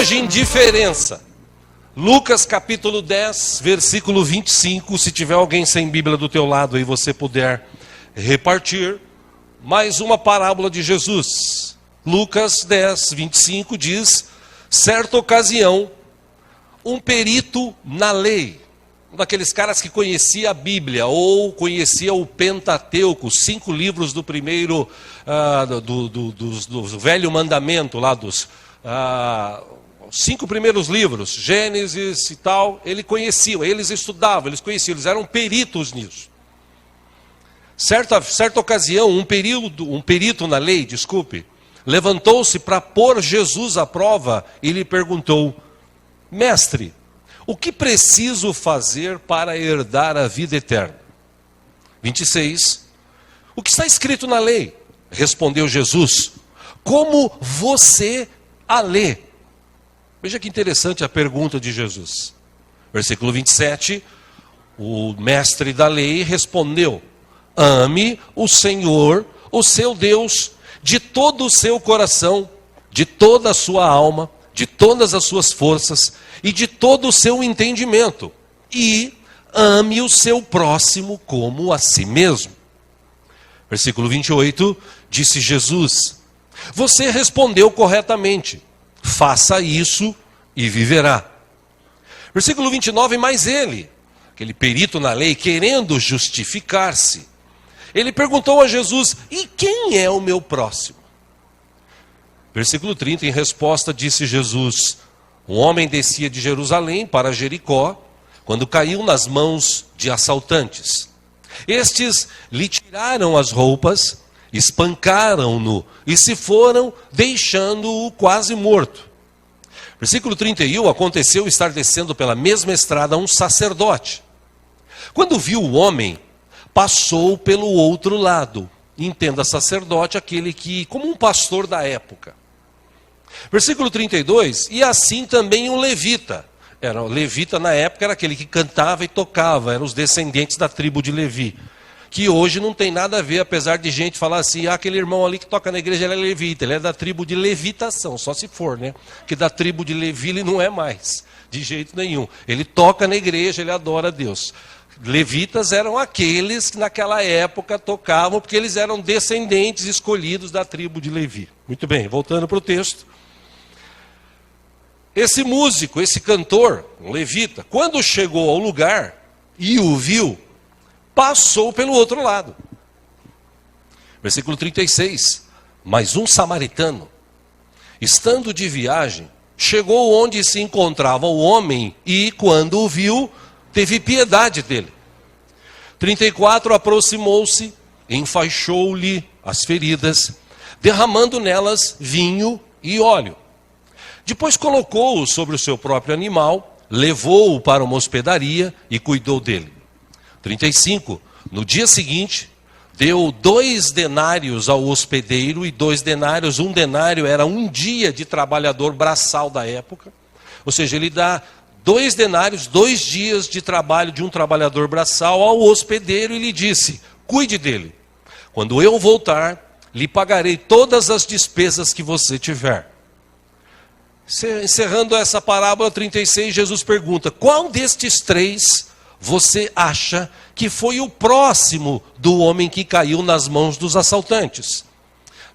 hoje em diferença. Lucas capítulo 10, versículo 25. Se tiver alguém sem Bíblia do teu lado aí, você puder repartir. Mais uma parábola de Jesus. Lucas 10, 25 diz: certa ocasião, um perito na lei, um daqueles caras que conhecia a Bíblia, ou conhecia o Pentateuco, 5 livros do primeiro, do Velho Mandamento, lá dos 5 primeiros livros, Gênesis e tal, ele conhecia, eles estudavam, eles conheciam, eles eram peritos nisso. Certa ocasião, um perito na lei, levantou-se para pôr Jesus à prova e lhe perguntou: mestre, o que preciso fazer para herdar a vida eterna? 26. O que está escrito na lei? Respondeu Jesus: como você a lê? Veja que interessante a pergunta de Jesus. Versículo 27, o mestre da lei respondeu: ame o Senhor, o seu Deus, de todo o seu coração, de toda a sua alma, de todas as suas forças e de todo o seu entendimento, e ame o seu próximo como a si mesmo. Versículo 28, disse Jesus: você respondeu corretamente, faça isso e viverá. Versículo 29, mas ele, aquele perito na lei, querendo justificar-se, ele perguntou a Jesus: e quem é o meu próximo? Versículo 30, em resposta, disse Jesus: um homem descia de Jerusalém para Jericó, quando caiu nas mãos de assaltantes. Estes lhe tiraram as roupas, espancaram-no e se foram, deixando-o quase morto. Versículo 31, aconteceu estar descendo pela mesma estrada um sacerdote. Quando viu o homem, passou pelo outro lado. Entenda, sacerdote, aquele que, como um pastor da época. Versículo 32, e assim também um levita. O levita na época era aquele que cantava e tocava, eram os descendentes da tribo de Levi. Que hoje não tem nada a ver, apesar de gente falar assim: aquele irmão ali que toca na igreja, ele é levita, ele é da tribo de levitação, só se for, né? Que da tribo de Levi ele não é mais, de jeito nenhum. Ele toca na igreja, ele adora a Deus. Levitas eram aqueles que naquela época tocavam, porque eles eram descendentes escolhidos da tribo de Levi. Muito bem, voltando para o texto. Esse músico, esse cantor, um levita, quando chegou ao lugar e o viu, passou pelo outro lado. Versículo 36. Mas um samaritano, estando de viagem, chegou onde se encontrava o homem e, quando o viu, teve piedade dele. 34, aproximou-se, enfaixou-lhe as feridas, derramando nelas vinho e óleo. Depois colocou-o sobre o seu próprio animal, levou-o para uma hospedaria e cuidou dele. 35, no dia seguinte, deu 2 denários ao hospedeiro e 2 denários, 1 denário era um dia de trabalhador braçal da época, ou seja, ele dá 2 denários, 2 dias de trabalho de um trabalhador braçal ao hospedeiro e lhe disse: cuide dele. Quando eu voltar, lhe pagarei todas as despesas que você tiver. Encerrando essa parábola 36, Jesus pergunta: qual destes 3 você acha que foi o próximo do homem que caiu nas mãos dos assaltantes?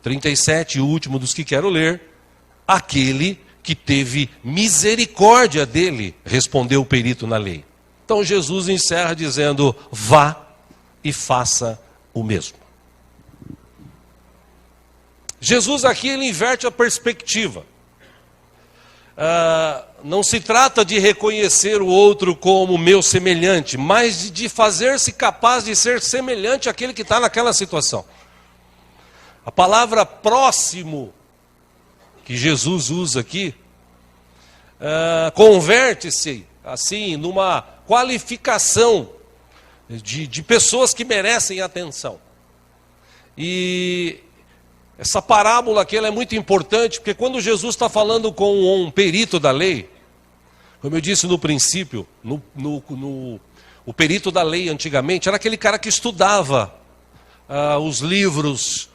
37, o último dos que quero ler: aquele que teve misericórdia dele, respondeu o perito na lei. Então Jesus encerra dizendo: vá e faça o mesmo. Jesus aqui ele inverte a perspectiva. Não se trata de reconhecer o outro como meu semelhante, mas de fazer-se capaz de ser semelhante àquele que está naquela situação. A palavra próximo, que Jesus usa aqui, converte-se assim numa qualificação de pessoas que merecem atenção. E essa parábola aqui ela é muito importante, porque quando Jesus está falando com um perito da lei, como eu disse no princípio, o perito da lei antigamente era aquele cara que estudava os livros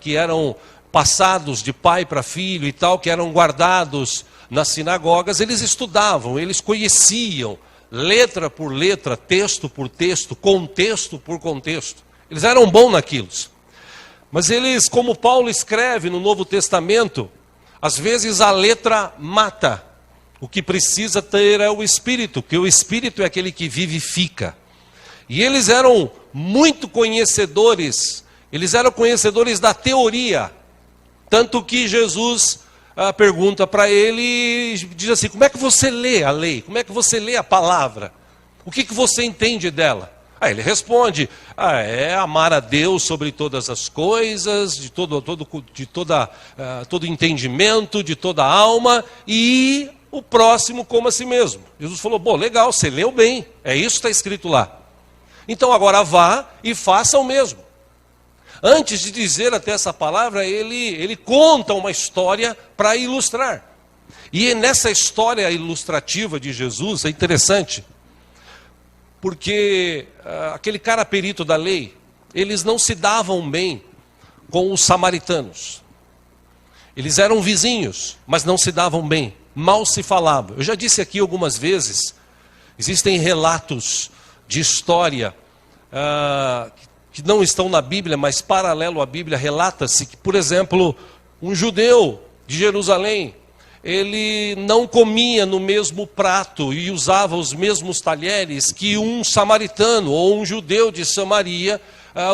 que eram passados de pai para filho e tal, que eram guardados nas sinagogas, eles estudavam, eles conheciam, letra por letra, texto por texto, contexto por contexto. Eles eram bons naquilo. Mas eles, como Paulo escreve no Novo Testamento, às vezes a letra mata. O que precisa ter é o Espírito, porque o Espírito é aquele que vivifica. E eles eram muito conhecedores, eles eram conhecedores da teoria. Tanto que Jesus pergunta para ele e diz assim: como é que você lê a lei? Como é que você lê a palavra? O que você entende dela? Aí ele responde: é amar a Deus sobre todas as coisas, de todo entendimento, de toda a alma, e o próximo como a si mesmo. Jesus falou: bom, legal, você leu bem, é isso que está escrito lá. Então agora vá e faça o mesmo. Antes de dizer até essa palavra, ele conta uma história para ilustrar. E nessa história ilustrativa de Jesus, é interessante, porque aquele cara perito da lei, eles não se davam bem com os samaritanos. Eles eram vizinhos, mas não se davam bem, mal se falavam. Eu já disse aqui algumas vezes, existem relatos de história que não estão na Bíblia, mas paralelo à Bíblia, relata-se que, por exemplo, um judeu de Jerusalém, ele não comia no mesmo prato e usava os mesmos talheres que um samaritano ou um judeu de Samaria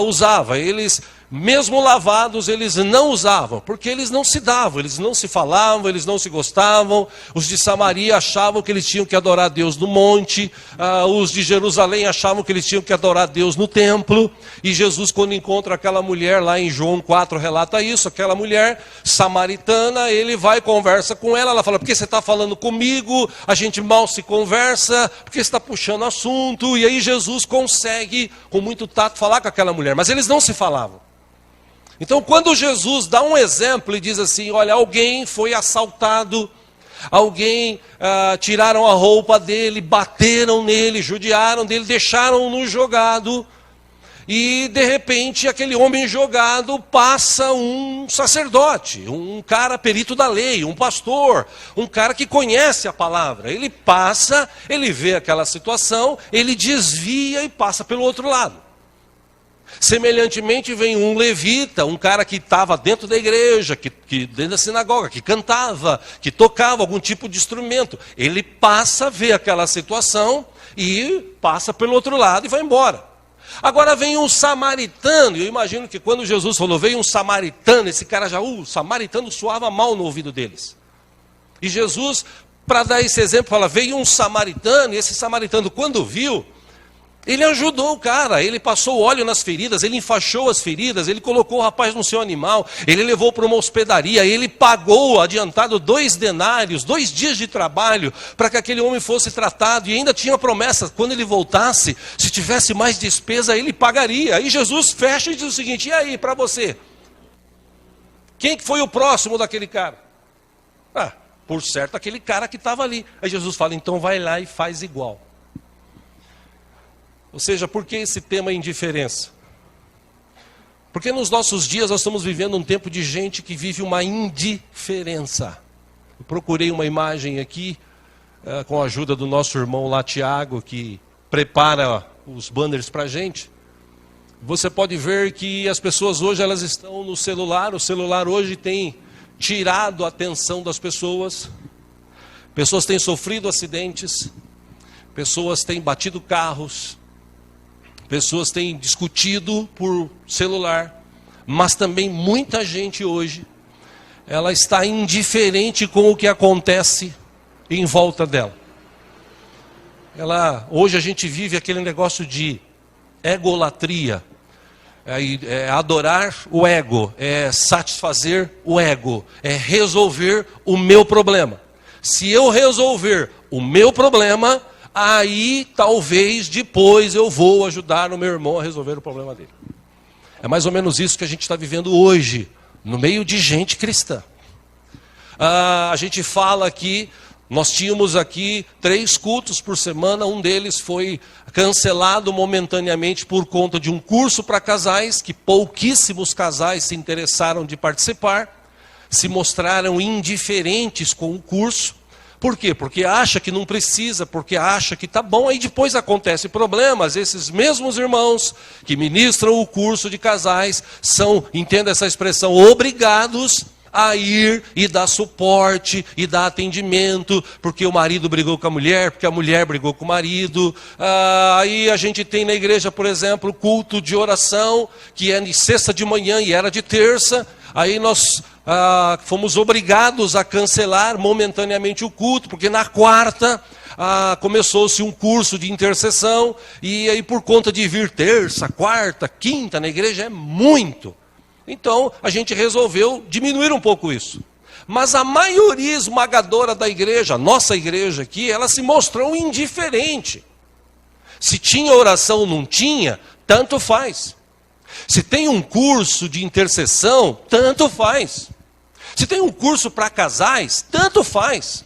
usava. Eles, mesmo lavados, eles não usavam, porque eles não se davam, eles não se falavam, eles não se gostavam. Os de Samaria achavam que eles tinham que adorar Deus no monte, os de Jerusalém achavam que eles tinham que adorar Deus no templo. E Jesus, quando encontra aquela mulher, lá em João 4 relata isso, aquela mulher samaritana, ele vai e conversa com ela, ela fala: por que você está falando comigo? A gente mal se conversa, por que você está puxando assunto? E aí Jesus consegue, com muito tato, falar com aquela mulher, mas eles não se falavam. Então, quando Jesus dá um exemplo e diz assim: olha, alguém foi assaltado, alguém tiraram a roupa dele, bateram nele, judiaram dele, deixaram-no jogado, e de repente aquele homem jogado passa um sacerdote, um cara perito da lei, um pastor, um cara que conhece a palavra. Ele passa, ele vê aquela situação, ele desvia e passa pelo outro lado. Semelhantemente vem um levita, um cara que estava dentro da igreja, que dentro da sinagoga, que cantava, que tocava algum tipo de instrumento. Ele passa, vê aquela situação e passa pelo outro lado e vai embora. Agora vem um samaritano, e eu imagino que quando Jesus falou, veio um samaritano, esse cara já, o samaritano soava mal no ouvido deles. E Jesus, para dar esse exemplo, fala, veio um samaritano, e esse samaritano quando viu, ele ajudou o cara, ele passou óleo nas feridas, ele enfaixou as feridas, ele colocou o rapaz no seu animal, ele levou para uma hospedaria, ele pagou adiantado 2 denários, 2 dias de trabalho, para que aquele homem fosse tratado, e ainda tinha promessa, quando ele voltasse, se tivesse mais despesa, ele pagaria. Aí Jesus fecha e diz o seguinte: e aí, para você? Quem que foi o próximo daquele cara? Por certo, aquele cara que estava ali. Aí Jesus fala, então vai lá e faz igual. Ou seja, por que esse tema indiferença? Porque nos nossos dias nós estamos vivendo um tempo de gente que vive uma indiferença. Eu procurei uma imagem aqui, com a ajuda do nosso irmão lá, Tiago, que prepara os banners para a gente. Você pode ver que as pessoas hoje elas estão no celular, o celular hoje tem tirado a atenção das pessoas. Pessoas têm sofrido acidentes, pessoas têm batido carros, pessoas têm discutido por celular, mas também muita gente hoje, ela está indiferente com o que acontece em volta dela. Hoje a gente vive aquele negócio de egolatria, é adorar o ego, é satisfazer o ego, é resolver o meu problema. Se eu resolver o meu problema, aí talvez depois eu vou ajudar o meu irmão a resolver o problema dele. É mais ou menos isso que a gente está vivendo hoje, no meio de gente cristã. A gente fala aqui, nós tínhamos aqui 3 cultos por semana, um deles foi cancelado momentaneamente por conta de um curso para casais, que pouquíssimos casais se interessaram de participar. se mostraram indiferentes com o curso. Por quê? Porque acha que não precisa, porque acha que está bom, aí depois acontece problemas. Esses mesmos irmãos que ministram o curso de casais são, entenda essa expressão, obrigados a ir e dar suporte e dar atendimento, porque o marido brigou com a mulher, porque a mulher brigou com o marido. Aí a gente tem na igreja, por exemplo, culto de oração, que é de sexta de manhã e era de terça. Aí nós fomos obrigados a cancelar momentaneamente o culto, porque na quarta começou-se um curso de intercessão, e aí por conta de vir terça, quarta, quinta na igreja é muito. Então a gente resolveu diminuir um pouco isso. Mas a maioria esmagadora da igreja, a nossa igreja aqui, ela se mostrou indiferente. Se tinha oração ou não tinha, tanto faz. Se tem um curso de intercessão, tanto faz. Se tem um curso para casais, tanto faz.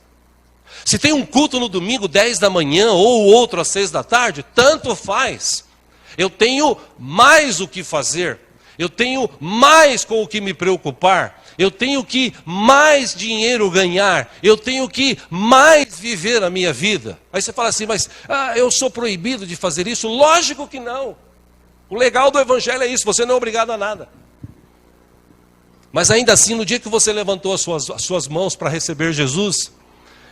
Se tem um culto no domingo, 10 da manhã, ou outro às 6 da tarde, tanto faz. Eu tenho mais o que fazer. Eu tenho mais com o que me preocupar. Eu tenho que mais dinheiro ganhar. Eu tenho que mais viver a minha vida. Aí você fala assim, mas eu sou proibido de fazer isso? Lógico que não. O legal do evangelho é isso, você não é obrigado a nada. Mas ainda assim, no dia que você levantou as suas mãos para receber Jesus,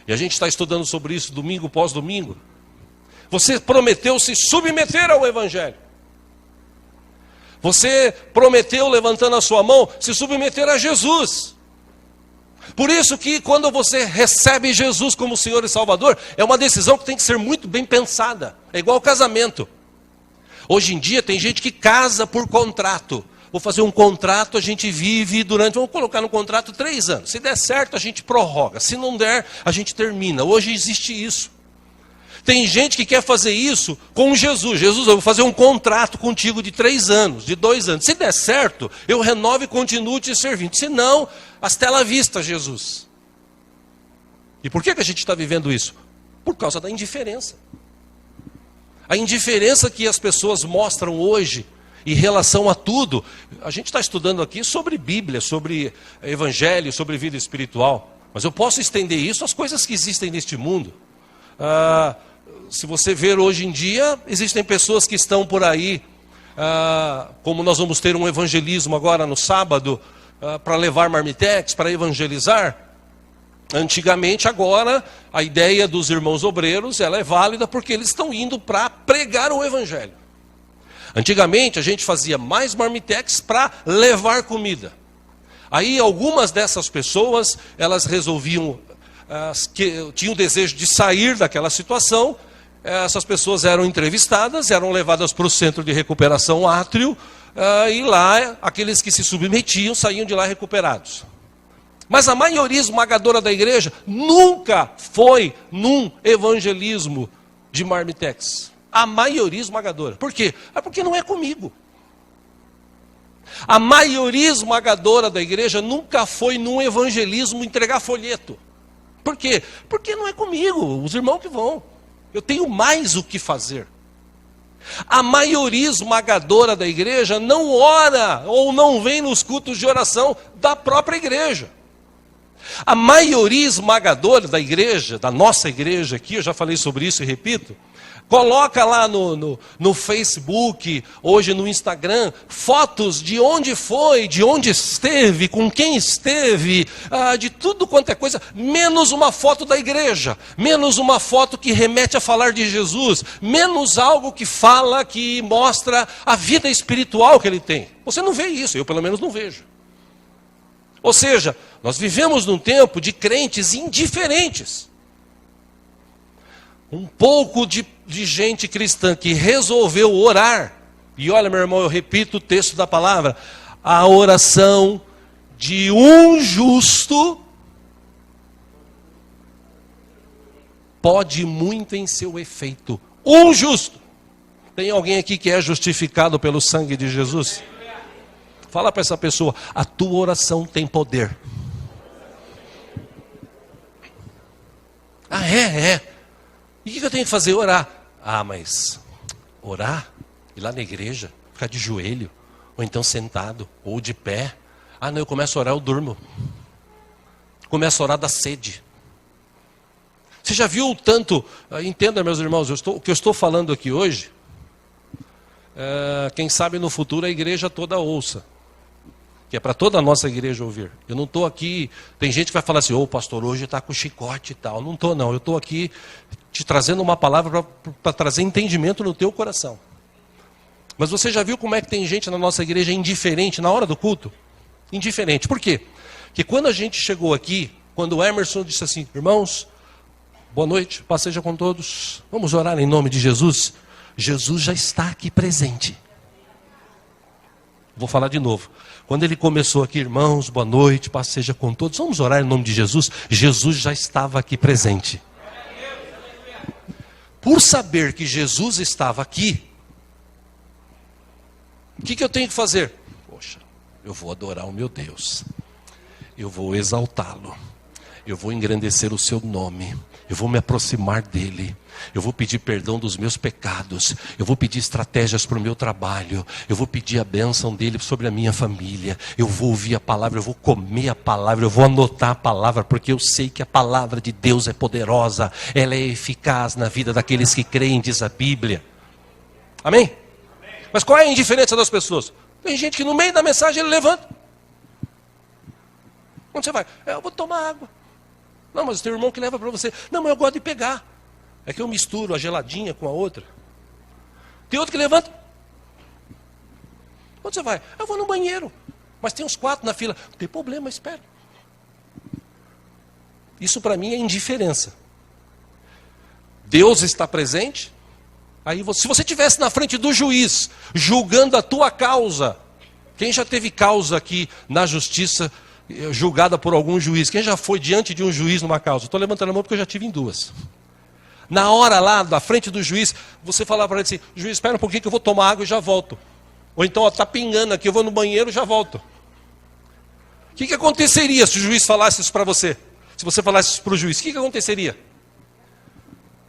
e a gente está estudando sobre isso domingo pós domingo, você prometeu se submeter ao evangelho. Você prometeu, levantando a sua mão, se submeter a Jesus. Por isso que quando você recebe Jesus como Senhor e Salvador, é uma decisão que tem que ser muito bem pensada. É igual ao casamento. Hoje em dia tem gente que casa por contrato. Vou fazer um contrato, a gente vive durante, vamos colocar no contrato 3 anos. Se der certo, a gente prorroga. Se não der, a gente termina. Hoje existe isso. Tem gente que quer fazer isso com Jesus. Jesus, eu vou fazer um contrato contigo de 3 anos, de 2 anos. Se der certo, eu renovo e continuo te servindo. Se não, hasta la vista, Jesus. E por que a gente está vivendo isso? Por causa da indiferença. A indiferença que as pessoas mostram hoje em relação a tudo. A gente está estudando aqui sobre Bíblia, sobre Evangelho, sobre vida espiritual. Mas eu posso estender isso às coisas que existem neste mundo. Se você ver hoje em dia, existem pessoas que estão por aí, como nós vamos ter um evangelismo agora no sábado, para levar marmitex, para evangelizar. Antigamente, agora, a ideia dos irmãos obreiros, ela é válida porque eles estão indo para pregar o evangelho. Antigamente, a gente fazia mais marmitex para levar comida. Aí, algumas dessas pessoas, elas resolviam, que tinham o desejo de sair daquela situação. Essas pessoas eram entrevistadas, eram levadas para o centro de recuperação Átrio, e lá, aqueles que se submetiam, saíam de lá recuperados. Mas a maioria esmagadora da igreja nunca foi num evangelismo de marmitex. A maioria esmagadora. Por quê? Porque não é comigo. A maioria esmagadora da igreja nunca foi num evangelismo entregar folheto. Por quê? Porque não é comigo, os irmãos que vão. Eu tenho mais o que fazer. A maioria esmagadora da igreja não ora ou não vem nos cultos de oração da própria igreja. A maioria esmagadora da igreja, da nossa igreja aqui, eu já falei sobre isso e repito, coloca lá no Facebook, hoje no Instagram, fotos de onde foi, de onde esteve, com quem esteve, de tudo quanto é coisa, menos uma foto da igreja, menos uma foto que remete a falar de Jesus, menos algo que fala, que mostra a vida espiritual que ele tem. Você não vê isso, eu pelo menos não vejo. Ou seja, nós vivemos num tempo de crentes indiferentes. Um pouco de gente cristã que resolveu orar. E olha, meu irmão, eu repito o texto da palavra. A oração de um justo pode muito em seu efeito. Um justo. Tem alguém aqui que é justificado pelo sangue de Jesus? Fala para essa pessoa, a tua oração tem poder. É. E o que eu tenho que fazer? Orar. Mas orar? Ir lá na igreja? Ficar de joelho? Ou então sentado? Ou de pé? Não, eu começo a orar, eu durmo. começa a orar da sede. Você já viu o tanto, entenda meus irmãos, o que eu estou falando aqui hoje, quem sabe no futuro a igreja toda ouça. Que é para toda a nossa igreja ouvir. Eu não estou aqui, tem gente que vai falar assim, pastor, hoje está com chicote e tal. Não estou não, eu estou aqui te trazendo uma palavra para trazer entendimento no teu coração. Mas você já viu como é que tem gente na nossa igreja indiferente na hora do culto? Indiferente. Por quê? Porque quando a gente chegou aqui, quando o Emerson disse assim, irmãos, boa noite, paz seja com todos, vamos orar em nome de Jesus. Jesus já está aqui presente. Vou falar de novo. Quando ele começou aqui, irmãos, boa noite, paz seja com todos, vamos orar em nome de Jesus. Jesus já estava aqui presente. Por saber que Jesus estava aqui, o que eu tenho que fazer? Poxa, eu vou adorar o meu Deus. Eu vou exaltá-lo. Eu vou engrandecer o seu nome. Eu vou me aproximar dele. Eu vou pedir perdão dos meus pecados. Eu vou pedir estratégias para o meu trabalho. Eu vou pedir a bênção dele sobre a minha família. Eu vou ouvir a palavra, eu vou comer a palavra, eu vou anotar a palavra, porque eu sei que a palavra de Deus é poderosa. Ela é eficaz na vida daqueles que creem, diz a Bíblia. Amém? Mas qual é a indiferença das pessoas? Tem gente que no meio da mensagem ele levanta. Onde você vai? Eu vou tomar água. Não, mas tem um irmão que leva para você. Não, mas eu gosto de pegar. É que eu misturo a geladinha com a outra. Tem outro que levanta. Onde você vai? Eu vou no banheiro. Mas tem uns 4 na fila. Não tem problema, espera. Isso para mim é indiferença. Deus está presente. Aí, se você estivesse na frente do juiz, julgando a tua causa. Quem já teve causa aqui na justiça, julgada por algum juiz? Quem já foi diante de um juiz numa causa? Estou levantando a mão porque eu já tive em 2. Na hora lá, na frente do juiz, você falava para ele assim, juiz, espera um pouquinho que eu vou tomar água e já volto. Ou então, está pingando aqui, eu vou no banheiro e já volto. O que aconteceria se o juiz falasse isso para você? Se você falasse isso para o juiz, o que aconteceria?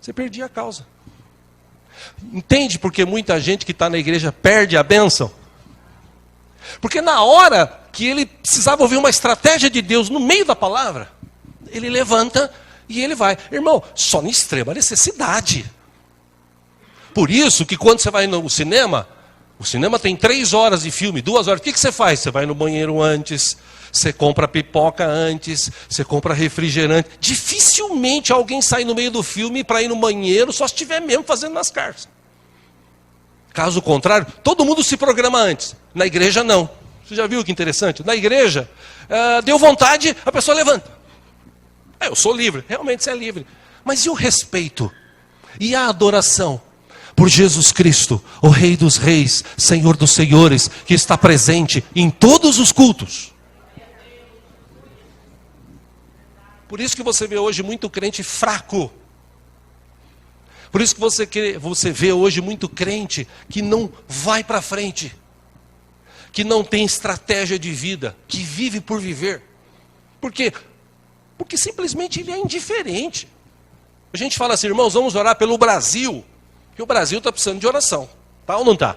Você perdia a causa. Entende porque muita gente que está na igreja perde a bênção? Porque na hora que ele precisava ouvir uma estratégia de Deus no meio da palavra, ele levanta e ele vai. Irmão, só em extrema necessidade. Por isso que quando você vai no cinema, o cinema tem 3 horas de filme, 2 horas. O que você faz? Você vai no banheiro antes, você compra pipoca antes, você compra refrigerante. Dificilmente alguém sai no meio do filme para ir no banheiro, só se estiver mesmo fazendo nas cartas. Caso contrário, todo mundo se programa antes. Na igreja não. Você já viu que interessante? Na igreja, deu vontade, a pessoa levanta. Eu sou livre. Realmente você é livre. Mas e o respeito? E a adoração por Jesus Cristo, o Rei dos Reis, Senhor dos Senhores, que está presente em todos os cultos? Por isso que você vê hoje muito crente fraco. Por isso que você vê hoje muito crente que não vai para frente. Que não tem estratégia de vida, que vive por viver. Por quê? Porque simplesmente ele é indiferente. A gente fala assim, irmãos, vamos orar pelo Brasil. Que o Brasil está precisando de oração. Tá ou não está?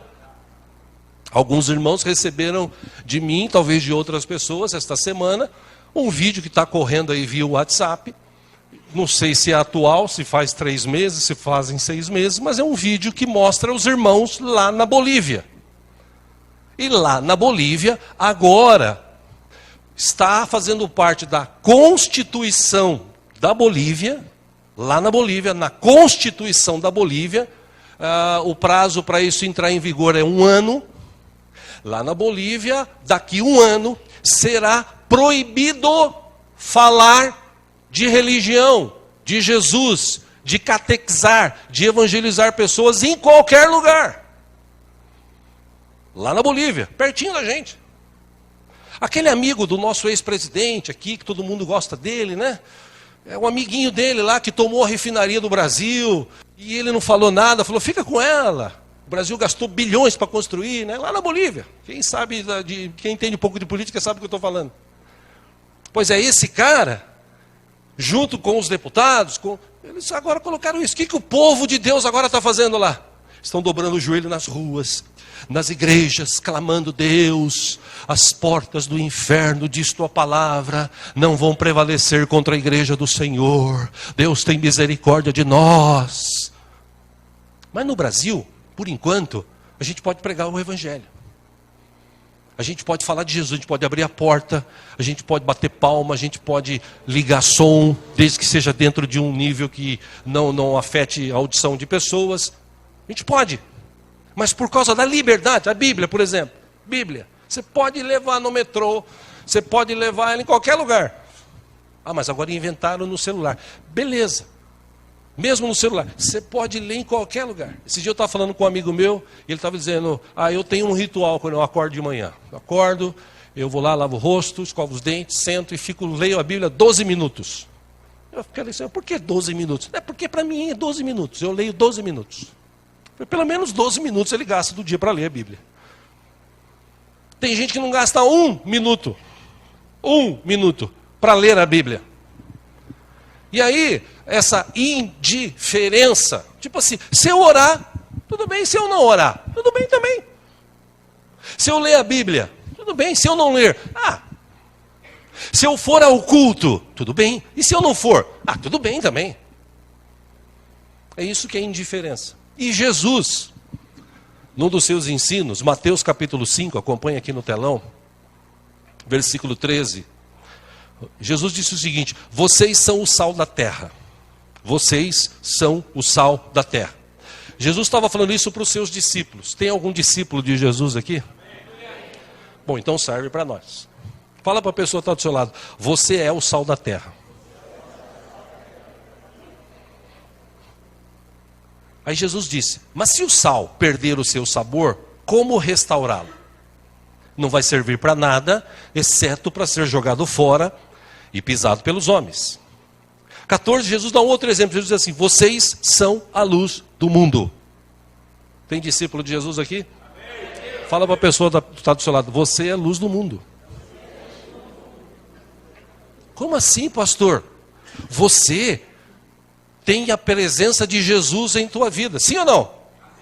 Alguns irmãos receberam de mim, talvez de outras pessoas, esta semana, um vídeo que está correndo aí via WhatsApp. Não sei se é atual, se faz 3 meses, se fazem 6 meses, mas é um vídeo que mostra os irmãos lá na Bolívia. E lá na Bolívia, agora, está fazendo parte da Constituição da Bolívia, lá na Bolívia, na Constituição da Bolívia, o prazo para isso entrar em vigor é 1 ano. Lá na Bolívia, daqui 1 ano, será proibido falar de religião, de Jesus, de catequizar, de evangelizar pessoas em qualquer lugar. Lá na Bolívia, pertinho da gente. Aquele amigo do nosso ex-presidente aqui, que todo mundo gosta dele, né? É um amiguinho dele lá que tomou a refinaria do Brasil, e ele não falou nada, falou, fica com ela. O Brasil gastou bilhões para construir, né? Lá na Bolívia. Quem sabe, quem entende um pouco de política sabe o que eu estou falando. Pois é, esse cara, junto com os deputados, eles agora colocaram isso. O que o povo de Deus agora está fazendo lá? Estão dobrando o joelho nas ruas, nas igrejas, clamando: Deus, as portas do inferno, diz tua palavra, não vão prevalecer contra a igreja do Senhor. Deus tem misericórdia de nós. Mas no Brasil, por enquanto, a gente pode pregar o evangelho. A gente pode falar de Jesus, a gente pode abrir a porta, a gente pode bater palma, a gente pode ligar som, desde que seja dentro de um nível que não afete a audição de pessoas. A gente pode. Mas por causa da liberdade, a Bíblia, por exemplo, Bíblia, você pode levar no metrô, você pode levar ela em qualquer lugar. Ah, mas agora inventaram no celular. Beleza. Mesmo no celular, você pode ler em qualquer lugar. Esse dia eu estava falando com um amigo meu, e ele estava dizendo: eu tenho um ritual quando eu acordo de manhã. Eu acordo, eu vou lá, lavo o rosto, escovo os dentes, sento e leio a Bíblia 12 minutos. Eu fiquei assim: por que 12 minutos? É porque para mim é 12 minutos, eu leio 12 minutos. Pelo menos 12 minutos ele gasta do dia para ler a Bíblia. Tem gente que não gasta um minuto para ler a Bíblia. E aí, essa indiferença, tipo assim, se eu orar, tudo bem; se eu não orar, tudo bem também. Se eu ler a Bíblia, tudo bem; se eu não ler, se eu for ao culto, tudo bem; e se eu não for, tudo bem também. É isso que é indiferença. E Jesus, num dos seus ensinos, Mateus capítulo 5, acompanha aqui no telão, versículo 13, Jesus disse o seguinte: vocês são o sal da terra. Vocês são o sal da terra. Jesus estava falando isso para os seus discípulos. Tem algum discípulo de Jesus aqui? Bom, então serve para nós. Fala para a pessoa que está do seu lado: você é o sal da terra. Aí Jesus disse: mas se o sal perder o seu sabor, como restaurá-lo? Não vai servir para nada, exceto para ser jogado fora e pisado pelos homens. 14, Jesus dá um outro exemplo. Jesus diz assim: vocês são a luz do mundo. Tem discípulo de Jesus aqui? Amém. Fala para a pessoa que está do seu lado: você é a luz do mundo. Como assim, pastor? Você tem a presença de Jesus em tua vida, sim ou não?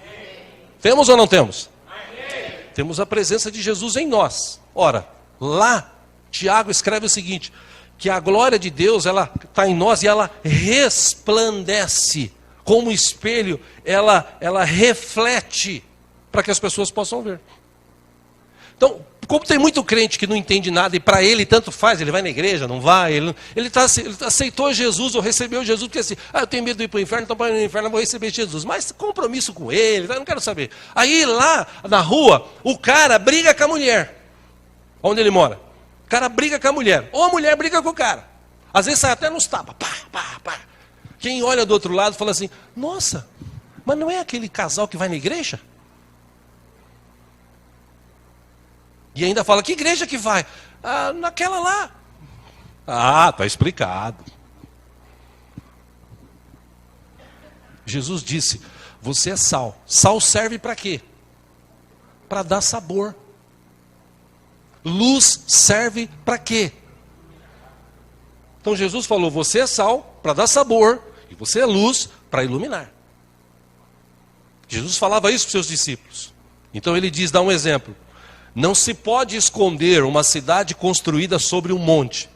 Amém. Temos ou não temos? Amém. Temos a presença de Jesus em nós. Ora, lá, Tiago escreve o seguinte: que a glória de Deus, ela está em nós e ela resplandece. Como espelho, ela reflete para que as pessoas possam ver. Então, como tem muito crente que não entende nada e para ele tanto faz, ele vai na igreja, não vai, ele aceitou Jesus ou recebeu Jesus, porque assim: eu tenho medo de ir para o inferno, então para ir no inferno eu vou receber Jesus. Mas compromisso com ele, eu não quero saber. Aí lá na rua, o cara briga com a mulher, onde ele mora. O cara briga com a mulher, ou a mulher briga com o cara. Às vezes sai até nos tapas. Pá. Quem olha do outro lado fala assim: nossa, mas não é aquele casal que vai na igreja? E ainda fala: que igreja que vai? Naquela lá. Está explicado. Jesus disse: você é sal. Sal serve para quê? Para dar sabor. Luz serve para quê? Então Jesus falou: você é sal para dar sabor, e você é luz para iluminar. Jesus falava isso para os seus discípulos. Então ele diz, dá um exemplo: não se pode esconder uma cidade construída sobre um monte.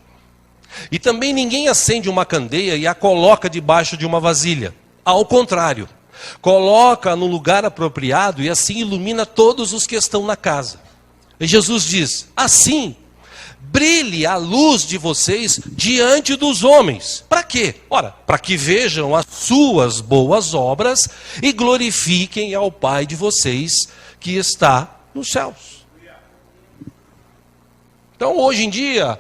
E também ninguém acende uma candeia e a coloca debaixo de uma vasilha. Ao contrário, coloca no lugar apropriado e assim ilumina todos os que estão na casa. E Jesus diz: assim, brilhe a luz de vocês diante dos homens. Para quê? Ora, para que vejam as suas boas obras e glorifiquem ao Pai de vocês que está nos céus. Então, hoje em dia,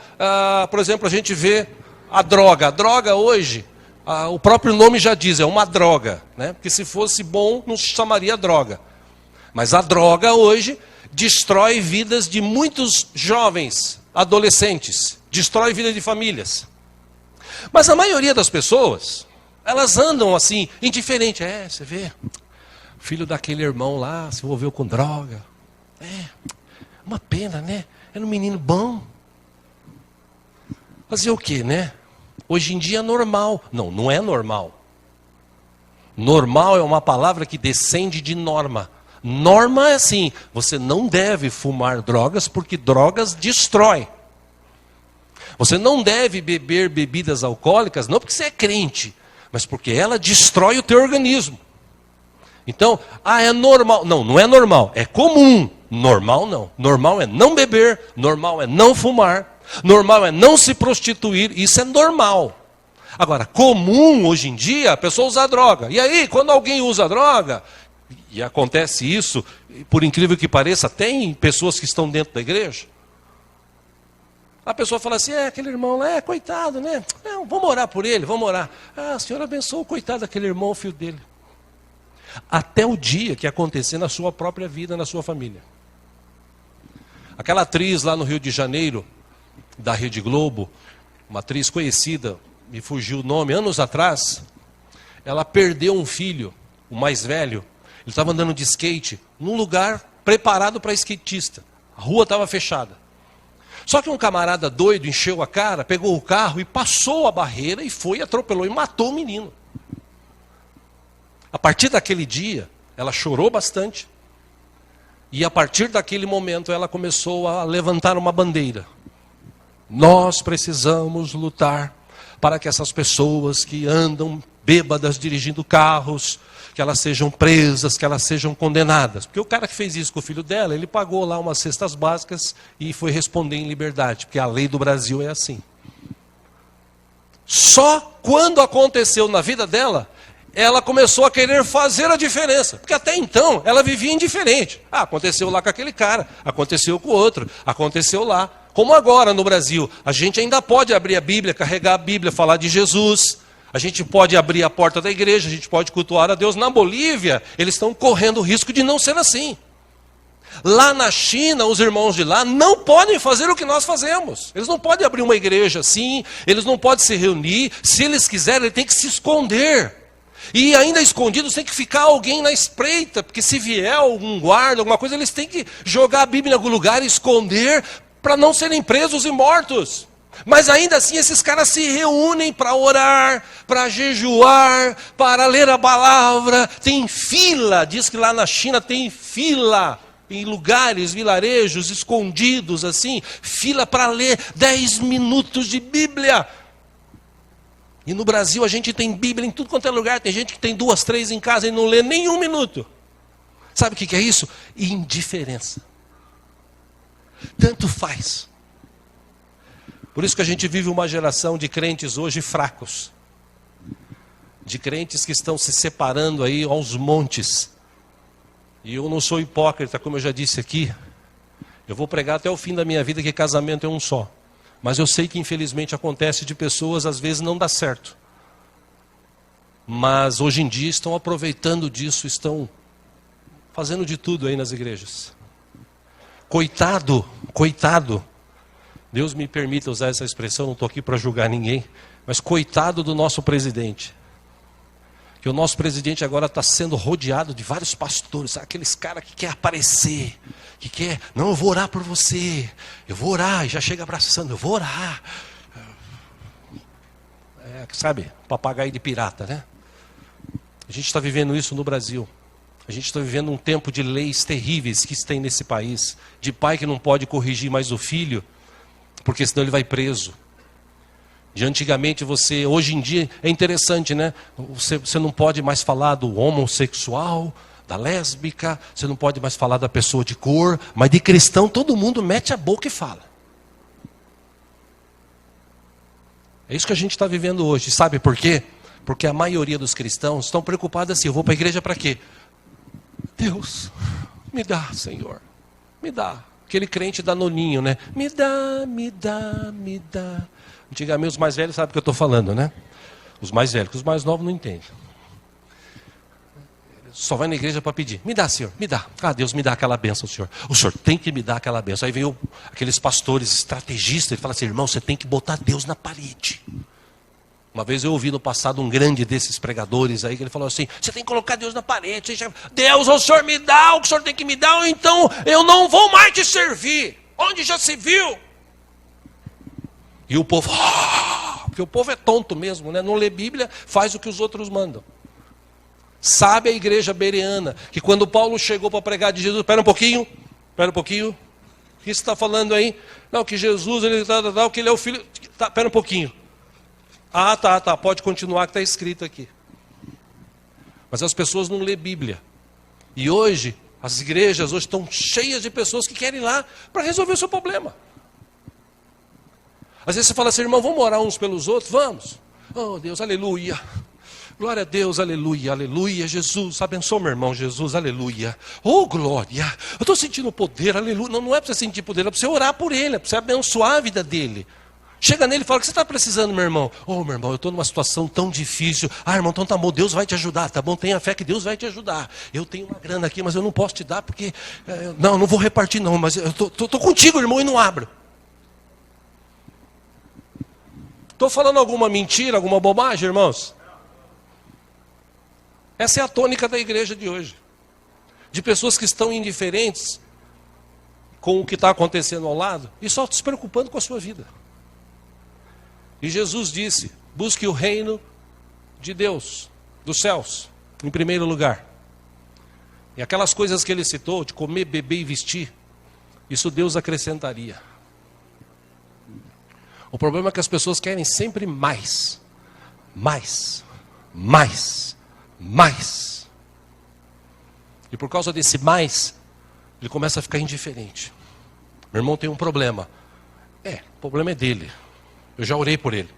por exemplo, a gente vê a droga. A droga hoje, o próprio nome já diz, é uma droga, né? Porque se fosse bom, não se chamaria droga. Mas a droga hoje destrói vidas de muitos jovens, adolescentes, destrói vida de famílias. Mas a maioria das pessoas, elas andam assim, indiferente. Você vê, o filho daquele irmão lá se envolveu com droga. Uma pena, né? Era um menino bom. Fazer o quê, né? Hoje em dia é normal. Não, não é normal. Normal é uma palavra que descende de norma. Norma é assim, você não deve fumar drogas porque drogas destrói. Você não deve beber bebidas alcoólicas, não porque você é crente, mas porque ela destrói o teu organismo. Então, é normal. Não, não é normal, é comum. Normal não. Normal é não beber, normal é não fumar, normal é não se prostituir, isso é normal. Agora, comum hoje em dia, a pessoa usar droga. E aí, quando alguém usa droga, e acontece isso, por incrível que pareça, tem pessoas que estão dentro da igreja. A pessoa fala assim, aquele irmão lá, coitado, né? Vamos orar por ele, vamos orar. A senhora abençoa o coitado daquele irmão, o filho dele. Até o dia que acontecer na sua própria vida, na sua família. Aquela atriz lá no Rio de Janeiro, da Rede Globo, uma atriz conhecida, me fugiu o nome, anos atrás, ela perdeu um filho, o mais velho. Ele estava andando de skate num lugar preparado para skatista. A rua estava fechada. Só que um camarada doido encheu a cara, pegou o carro e passou a barreira e foi, atropelou e matou o menino. A partir daquele dia, ela chorou bastante. E a partir daquele momento, ela começou a levantar uma bandeira. Nós precisamos lutar para que essas pessoas que andam bêbadas dirigindo carros, que elas sejam presas, que elas sejam condenadas. Porque o cara que fez isso com o filho dela, ele pagou lá umas cestas básicas e foi responder em liberdade, porque a lei do Brasil é assim. Só quando aconteceu na vida dela, ela começou a querer fazer a diferença. Porque até então, ela vivia indiferente. Aconteceu lá com aquele cara, aconteceu com o outro, aconteceu lá. Como agora no Brasil, a gente ainda pode abrir a Bíblia, carregar a Bíblia, falar de Jesus. A gente pode abrir a porta da igreja, a gente pode cultuar a Deus. Na Bolívia, eles estão correndo o risco de não ser assim. Lá na China, os irmãos de lá não podem fazer o que nós fazemos. Eles não podem abrir uma igreja assim, eles não podem se reunir. Se eles quiserem, eles têm que se esconder. E ainda escondidos tem que ficar alguém na espreita, porque se vier algum guarda, alguma coisa, eles têm que jogar a Bíblia em algum lugar e esconder para não serem presos e mortos. Mas ainda assim esses caras se reúnem para orar, para jejuar, para ler a palavra. Tem fila, diz que lá na China tem fila, em lugares, vilarejos, escondidos assim. Fila para ler 10 minutos de Bíblia. E no Brasil a gente tem Bíblia em tudo quanto é lugar. Tem gente que tem 2, 3 em casa e não lê nem 1 minuto. Sabe o que é isso? Indiferença. Tanto faz. Por isso que a gente vive uma geração de crentes hoje fracos. De crentes que estão se separando aí aos montes. E eu não sou hipócrita, como eu já disse aqui. Eu vou pregar até o fim da minha vida que casamento é um só. Mas eu sei que infelizmente acontece de pessoas, às vezes não dá certo. Mas hoje em dia estão aproveitando disso, estão fazendo de tudo aí nas igrejas. Coitado. Deus me permita usar essa expressão, não estou aqui para julgar ninguém, mas coitado do nosso presidente. Que o nosso presidente agora está sendo rodeado de vários pastores, sabe? Aqueles caras que querem aparecer, que quer, não, eu vou orar por você, eu vou orar, e já chega abraçando, eu vou orar. Sabe, papagaio de pirata, né? A gente está vivendo isso no Brasil. A gente está vivendo um tempo de leis terríveis que tem nesse país, de pai que não pode corrigir mais o filho, porque senão ele vai preso. De antigamente hoje em dia, é interessante, né? Você não pode mais falar do homossexual, da lésbica, você não pode mais falar da pessoa de cor, mas de cristão todo mundo mete a boca e fala. É isso que a gente está vivendo hoje. Sabe por quê? Porque a maioria dos cristãos estão preocupados assim, eu vou para a igreja para quê? Deus, me dá, Senhor, me dá. Aquele crente danoninho, né? Me dá, me dá, me dá. Antigamente os mais velhos sabem o que eu estou falando, né? Os mais velhos, os mais novos não entendem. Só vai na igreja para pedir. Me dá, Senhor, me dá. Deus me dá aquela bênção, Senhor. O Senhor tem que me dar aquela bênção. Aí vem aqueles pastores estrategistas e fala assim, irmão, você tem que botar Deus na parede. Uma vez eu ouvi no passado um grande desses pregadores aí, que ele falou assim, você tem que colocar Deus na parede. Deus, o Senhor me dá o que o Senhor tem que me dar, ou então eu não vou mais te servir. Onde já se viu? E o povo, porque o povo é tonto mesmo, né? Não lê Bíblia, faz o que os outros mandam. Sabe a igreja bereana, que quando Paulo chegou para pregar de Jesus, espera um pouquinho, o que você está falando aí? Não, que Jesus, que ele é o filho, espera um pouquinho. Tá, pode continuar que está escrito aqui. Mas as pessoas não lêem Bíblia. E hoje, as igrejas hoje estão cheias de pessoas que querem ir lá para resolver o seu problema. Às vezes você fala assim, irmão, vamos orar uns pelos outros? Vamos. Oh Deus, aleluia. Glória a Deus, aleluia, aleluia. Jesus, abençoa meu irmão, Jesus, aleluia. Oh glória, eu estou sentindo poder, aleluia. Não é para você sentir poder, é para você orar por ele, é para você abençoar a vida dele. Chega nele e fala, o que você está precisando, meu irmão? Oh, meu irmão, eu estou numa situação tão difícil. Irmão, então tá bom, Deus vai te ajudar, tá bom? Tenha fé que Deus vai te ajudar. Eu tenho uma grana aqui, mas eu não posso te dar porque... não vou repartir não, mas eu estou contigo, irmão, e não abro. Estou falando alguma mentira, alguma bobagem, irmãos? Essa é a tônica da igreja de hoje. De pessoas que estão indiferentes com o que está acontecendo ao lado e só se preocupando com a sua vida. E Jesus disse, busque o reino de Deus, dos céus, em primeiro lugar. E aquelas coisas que ele citou, de comer, beber e vestir, isso Deus acrescentaria. O problema é que as pessoas querem sempre mais. E por causa desse mais, ele começa a ficar indiferente. Meu irmão tem um problema. O problema é dele. Eu já orei por ele.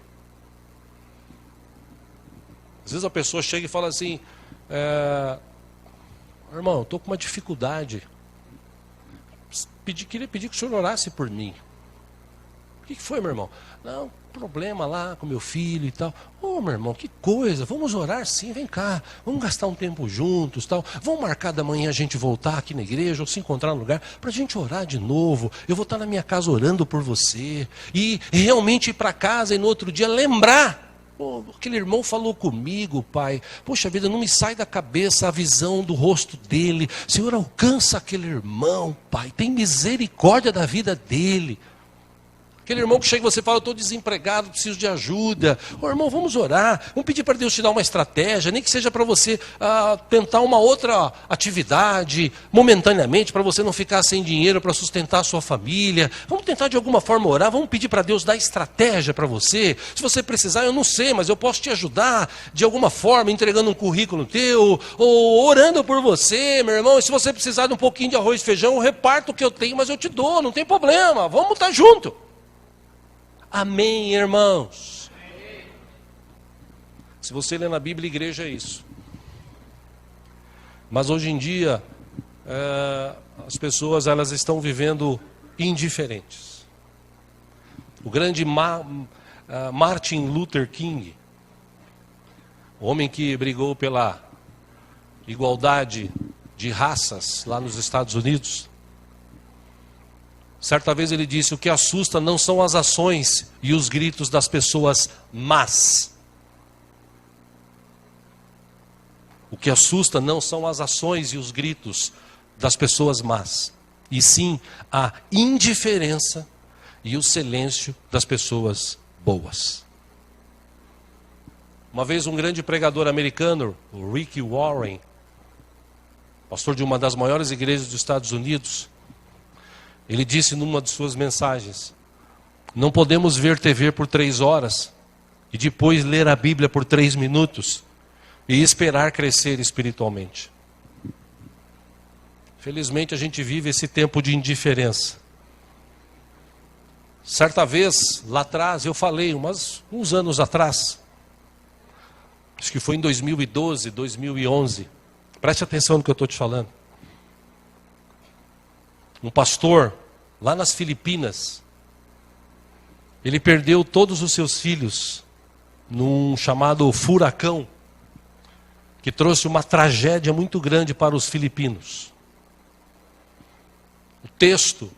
Às vezes a pessoa chega e fala assim, irmão, eu estou com uma dificuldade. Queria pedir que o senhor orasse por mim. O que foi, meu irmão? Não, problema lá com meu filho e tal. Meu irmão, que coisa, vamos orar sim, vem cá. Vamos gastar um tempo juntos, tal. Vamos marcar da manhã a gente voltar aqui na igreja ou se encontrar no lugar para a gente orar de novo. Eu vou estar na minha casa orando por você. E realmente ir para casa e no outro dia lembrar. Aquele irmão falou comigo, pai. Poxa vida, não me sai da cabeça a visão do rosto dele. Senhor, alcança aquele irmão, pai. Tem misericórdia da vida dele. Aquele irmão que chega e você fala, eu estou desempregado, preciso de ajuda. Irmão, vamos orar, vamos pedir para Deus te dar uma estratégia, nem que seja para você tentar uma outra atividade, momentaneamente, para você não ficar sem dinheiro para sustentar a sua família. Vamos tentar de alguma forma orar, vamos pedir para Deus dar estratégia para você. Se você precisar, eu não sei, mas eu posso te ajudar de alguma forma, entregando um currículo teu, ou orando por você, meu irmão. E se você precisar de um pouquinho de arroz e feijão, eu reparto o que eu tenho, mas eu te dou, não tem problema, vamos estar junto. Amém, irmãos? Amém. Se você lê na Bíblia, igreja é isso. Mas hoje em dia, as pessoas elas estão vivendo indiferentes. O grande Martin Luther King, o homem que brigou pela igualdade de raças lá nos Estados Unidos, certa vez ele disse, o que assusta não são as ações e os gritos das pessoas más. O que assusta não são as ações e os gritos das pessoas más, e sim a indiferença e o silêncio das pessoas boas. Uma vez um grande pregador americano, o Rick Warren, pastor de uma das maiores igrejas dos Estados Unidos, ele disse numa de suas mensagens, não podemos ver TV por 3 horas e depois ler a Bíblia por 3 minutos e esperar crescer espiritualmente. Felizmente a gente vive esse tempo de indiferença. Certa vez, lá atrás, eu falei, uns anos atrás, acho que foi em 2012, 2011, preste atenção no que eu estou te falando. Um pastor, lá nas Filipinas, ele perdeu todos os seus filhos num chamado furacão, que trouxe uma tragédia muito grande para os filipinos. O texto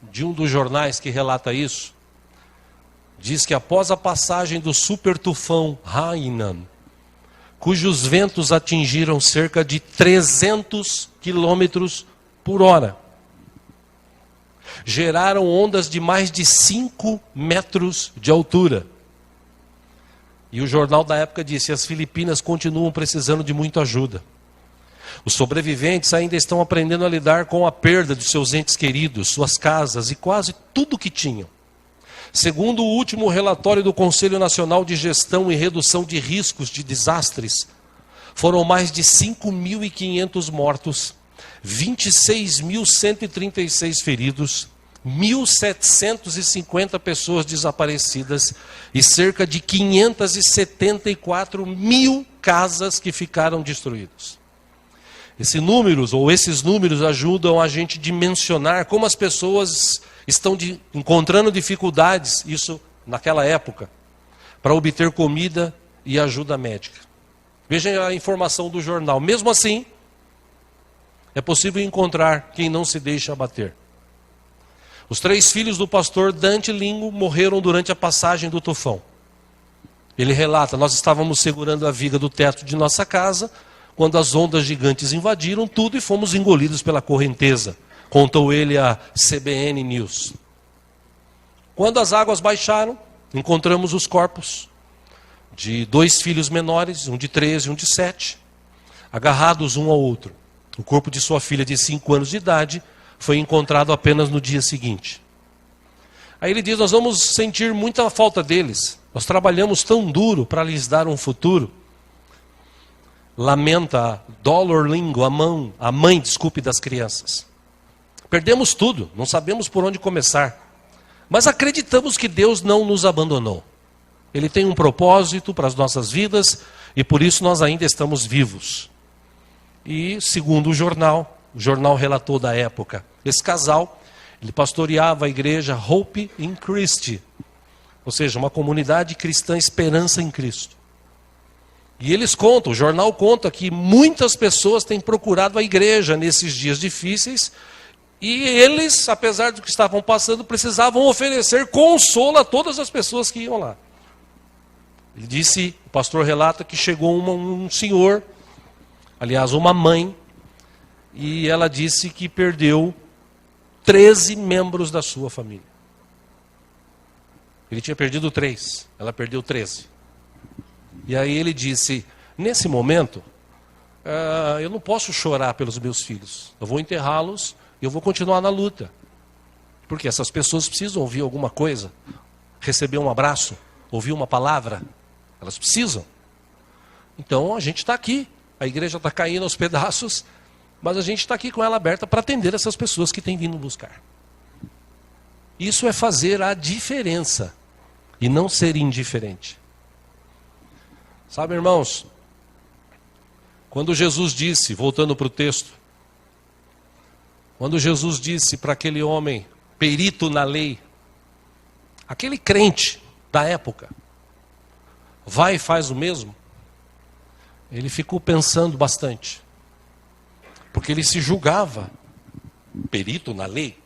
de um dos jornais que relata isso, diz que após a passagem do super tufão Haiyan, cujos ventos atingiram cerca de 300 quilômetros por hora, geraram ondas de mais de 5 metros de altura. E o jornal da época disse: as Filipinas continuam precisando de muita ajuda. Os sobreviventes ainda estão aprendendo a lidar com a perda de seus entes queridos, suas casas e quase tudo o que tinham. Segundo o último relatório do Conselho Nacional de Gestão e Redução de Riscos de Desastres, foram mais de 5.500 mortos, 26.136 feridos, 1.750 pessoas desaparecidas e cerca de 574 mil casas que ficaram destruídas. Esses números ajudam a gente a dimensionar como as pessoas estão encontrando dificuldades, isso naquela época, para obter comida e ajuda médica. Vejam a informação do jornal. Mesmo assim, é possível encontrar quem não se deixa abater. Os 3 filhos do pastor Dante Lingo morreram durante a passagem do tufão. Ele relata: nós estávamos segurando a viga do teto de nossa casa, quando as ondas gigantes invadiram tudo e fomos engolidos pela correnteza, contou ele à CBN News. Quando as águas baixaram, encontramos os corpos de 2 filhos menores, um de 13 e um de 7, agarrados um ao outro. O corpo de sua filha de 5 anos de idade foi encontrado apenas no dia seguinte. Aí ele diz: nós vamos sentir muita falta deles. Nós trabalhamos tão duro para lhes dar um futuro. Lamenta Dolor Lingo, a mãe das crianças. Perdemos tudo, não sabemos por onde começar. Mas acreditamos que Deus não nos abandonou. Ele tem um propósito para as nossas vidas e por isso nós ainda estamos vivos. E segundo o jornal relatou da época, esse casal, ele pastoreava a igreja Hope in Christ, ou seja, uma comunidade cristã, esperança em Cristo. E eles contam, o jornal conta que muitas pessoas têm procurado a igreja nesses dias difíceis, e eles, apesar do que estavam passando, precisavam oferecer consolo a todas as pessoas que iam lá. Ele disse, o pastor relata que chegou um senhor, aliás, uma mãe, e ela disse que perdeu 13 membros da sua família. Ele tinha perdido 3, ela perdeu 13. E aí ele disse, nesse momento, eu não posso chorar pelos meus filhos. Eu vou enterrá-los e eu vou continuar na luta. Porque essas pessoas precisam ouvir alguma coisa, receber um abraço, ouvir uma palavra. Elas precisam. Então a gente está aqui. A igreja está caindo aos pedaços, mas a gente está aqui com ela aberta para atender essas pessoas que têm vindo buscar. Isso é fazer a diferença e não ser indiferente. Sabe, irmãos, quando Jesus disse, voltando para o texto, quando Jesus disse para aquele homem, perito na lei, aquele crente da época, vai e faz o mesmo, ele ficou pensando bastante, porque ele se julgava perito na lei.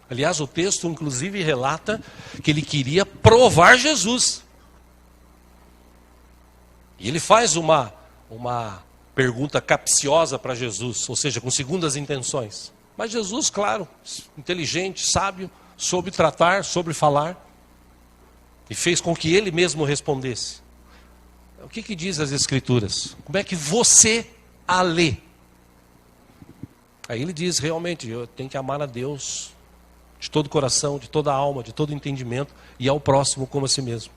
Aliás, o texto inclusive relata que ele queria provar Jesus. E ele faz uma pergunta capciosa para Jesus, ou seja, com segundas intenções. Mas Jesus, claro, inteligente, sábio, soube tratar, soube falar, e fez com que ele mesmo respondesse. O que diz as Escrituras? Como é que você a lê? Aí ele diz, realmente, eu tenho que amar a Deus de todo o coração, de toda a alma, de todo o entendimento, e ao próximo como a si mesmo.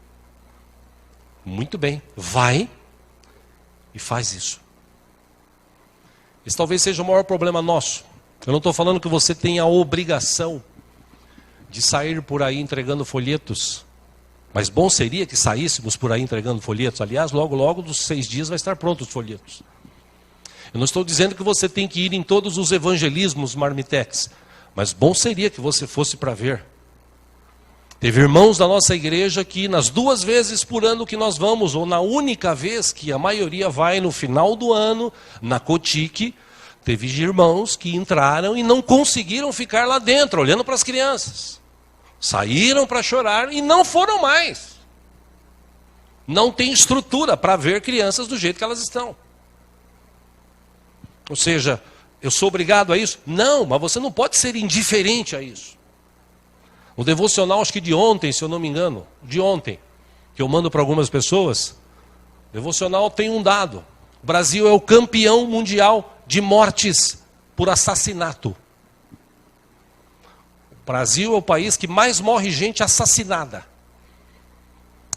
Muito bem, vai e faz isso. Esse talvez seja o maior problema nosso. Eu não estou falando que você tem a obrigação de sair por aí entregando folhetos, mas bom seria que saíssemos por aí entregando folhetos. Aliás, logo dos 6 dias vai estar pronto os folhetos. Eu não estou dizendo que você tem que ir em todos os evangelismos marmitex, mas bom seria que você fosse para ver. Teve irmãos da nossa igreja que nas 2 vezes por ano que nós vamos, ou na única vez que a maioria vai no final do ano, na Cotique, teve irmãos que entraram e não conseguiram ficar lá dentro, olhando para as crianças. Saíram para chorar e não foram mais. Não tem estrutura para ver crianças do jeito que elas estão. Ou seja, eu sou obrigado a isso? Não, mas você não pode ser indiferente a isso. O devocional, acho que de ontem, se eu não me engano, de ontem, que eu mando para algumas pessoas. Devocional tem um dado. O Brasil é o campeão mundial de mortes por assassinato. O Brasil é o país que mais morre gente assassinada.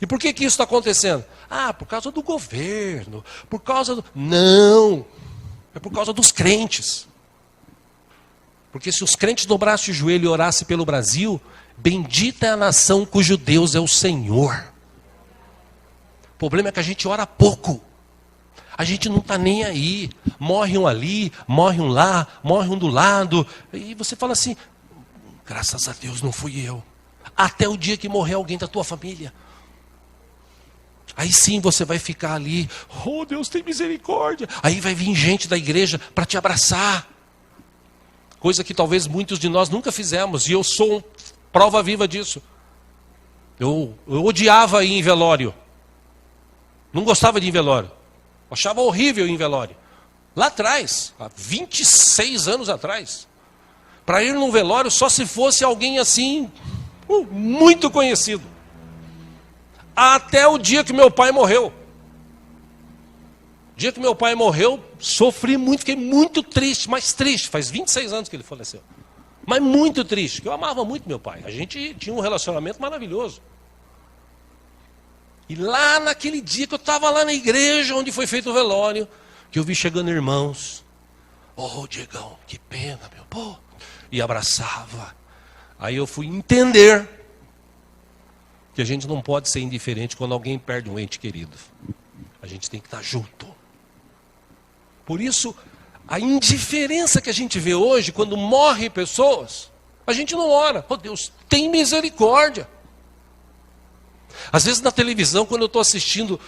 E por que isso está acontecendo? Ah, por causa do governo, por causa do... Não, é por causa dos crentes. Porque se os crentes dobrassem o joelho e orassem pelo Brasil, bendita é a nação cujo Deus é o Senhor. O problema é que a gente ora pouco. A gente não está nem aí. Morre um ali, morre um lá, morre um do lado. E você fala assim, graças a Deus não fui eu. Até o dia que morrer alguém da tua família. Aí sim você vai ficar ali, oh Deus tem misericórdia. Aí vai vir gente da igreja para te abraçar. Coisa que talvez muitos de nós nunca fizemos. E eu sou prova viva disso. Eu odiava ir em velório. Não gostava de ir em velório. Achava horrível ir em velório. Lá atrás, há 26 anos atrás. Para ir num velório só se fosse alguém assim, muito conhecido. Até o dia que meu pai morreu. O dia que meu pai morreu, sofri muito, fiquei muito triste, mas triste. Faz 26 anos que ele faleceu. Mas muito triste, porque eu amava muito meu pai. A gente tinha um relacionamento maravilhoso. E lá naquele dia que eu estava lá na igreja, onde foi feito o velório, que eu vi chegando irmãos. Oh, Diegão, que pena, meu. Pô. E abraçava. Aí eu fui entender que a gente não pode ser indiferente quando alguém perde um ente querido. A gente tem que estar junto. Por isso, a indiferença que a gente vê hoje, quando morrem pessoas, a gente não ora. Oh Deus, tem misericórdia. Às vezes na televisão, quando eu estou assistindo,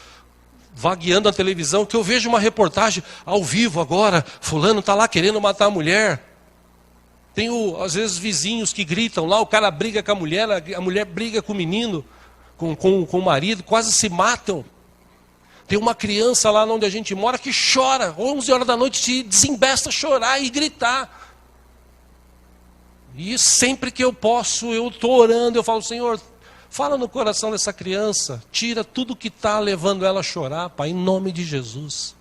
vagueando na televisão, que eu vejo uma reportagem ao vivo agora, fulano está lá querendo matar a mulher. Tem, às vezes, vizinhos que gritam lá, o cara briga com a mulher briga com o menino, com o marido, quase se matam. Tem uma criança lá onde a gente mora que chora, 11 horas da noite se desembesta a chorar e gritar. E sempre que eu posso, eu estou orando, eu falo, Senhor, fala no coração dessa criança, tira tudo que está levando ela a chorar, Pai, em nome de Jesus.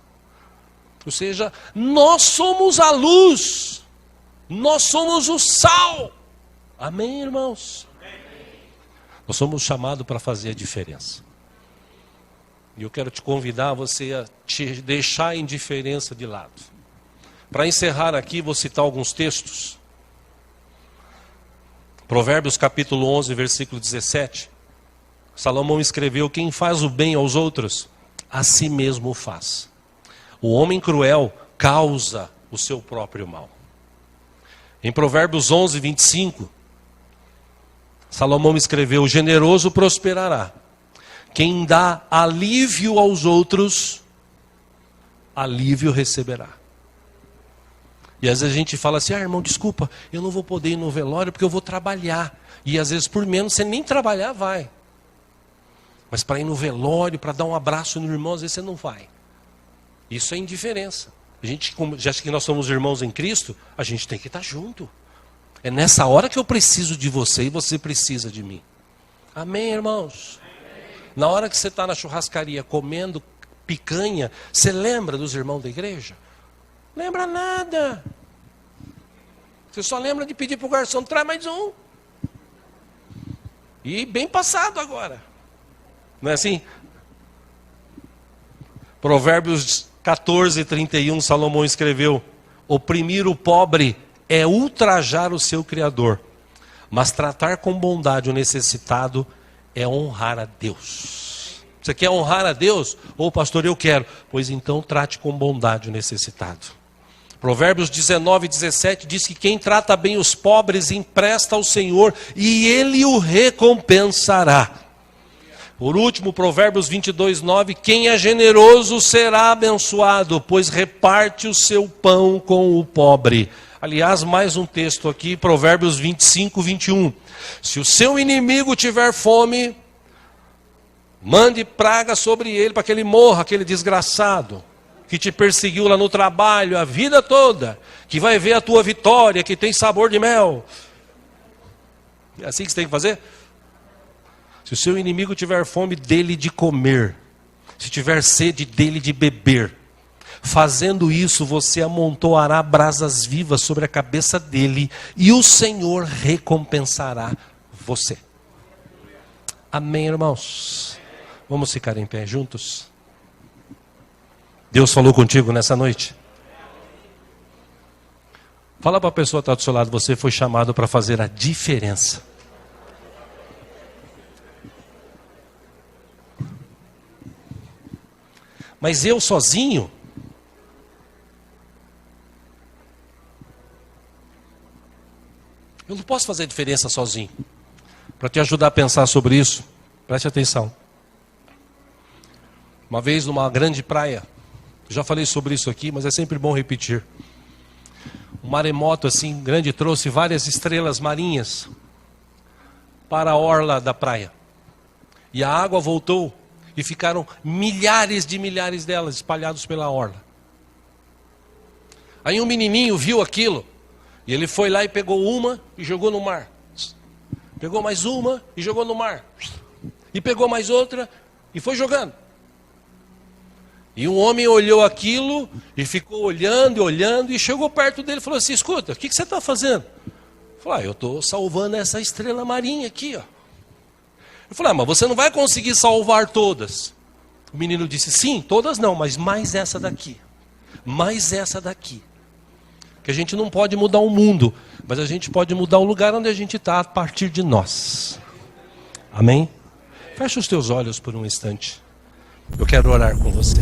Ou seja, nós somos a luz, nós somos o sal. Amém, irmãos? Nós somos chamados para fazer a diferença. E eu quero te convidar a você a te deixar a indiferença de lado. Para encerrar aqui, vou citar alguns textos. Provérbios capítulo 11, versículo 17. Salomão escreveu, quem faz o bem aos outros, a si mesmo o faz. O homem cruel causa o seu próprio mal. Em Provérbios 11, 25, Salomão escreveu, o generoso prosperará. Quem dá alívio aos outros, alívio receberá. E às vezes a gente fala assim, irmão, desculpa, eu não vou poder ir no velório porque eu vou trabalhar. E às vezes por menos você nem trabalhar vai. Mas para ir no velório, para dar um abraço no irmão, às vezes você não vai. Isso é indiferença. A gente, já que nós somos irmãos em Cristo, a gente tem que estar junto. É nessa hora que eu preciso de você e você precisa de mim. Amém, irmãos? Na hora que você está na churrascaria comendo picanha, você lembra dos irmãos da igreja? Lembra nada. Você só lembra de pedir para o garçom, traz mais um. E bem passado agora. Não é assim? Provérbios 14, 31, Salomão escreveu, oprimir o pobre é ultrajar o seu Criador, mas tratar com bondade o necessitado é honrar a Deus. Você quer honrar a Deus? Ô pastor, eu quero. Pois então trate com bondade o necessitado. Provérbios 19, 17 diz que quem trata bem os pobres empresta ao Senhor e Ele o recompensará. Por último, Provérbios 22, 9, quem é generoso será abençoado, pois reparte o seu pão com o pobre. Aliás, mais um texto aqui, Provérbios 25, 21. Se o seu inimigo tiver fome, mande praga sobre ele para que ele morra, aquele desgraçado que te perseguiu lá no trabalho a vida toda, que vai ver a tua vitória, que tem sabor de mel. É assim que você tem que fazer? Se o seu inimigo tiver fome, dele de comer. Se tiver sede, dele de beber. Fazendo isso, você amontoará brasas vivas sobre a cabeça dele, e o Senhor recompensará você. Amém, irmãos? Vamos ficar em pé juntos? Deus falou contigo nessa noite? Fala para a pessoa que está do seu lado, você foi chamado para fazer a diferença. Mas eu sozinho? Eu não posso fazer a diferença sozinho. Para te ajudar a pensar sobre isso, preste atenção. Uma vez numa grande praia, já falei sobre isso aqui, mas é sempre bom repetir. Um maremoto assim grande trouxe várias estrelas marinhas para a orla da praia. E a água voltou e ficaram milhares de milhares delas espalhados pela orla. Aí um menininho viu aquilo e ele foi lá e pegou uma e jogou no mar. Pegou mais uma e jogou no mar. E pegou mais outra e foi jogando. E um homem olhou aquilo e ficou olhando e olhando e chegou perto dele e falou assim: escuta, o que você está fazendo? Ele falou: eu estou salvando essa estrela marinha aqui, ó. Eu falei: mas você não vai conseguir salvar todas. O menino disse: sim, todas não, mas mais essa daqui. Mais essa daqui. Que a gente não pode mudar o mundo, mas a gente pode mudar o lugar onde a gente está a partir de nós. Amém? Fecha os teus olhos por um instante. Eu quero orar com você.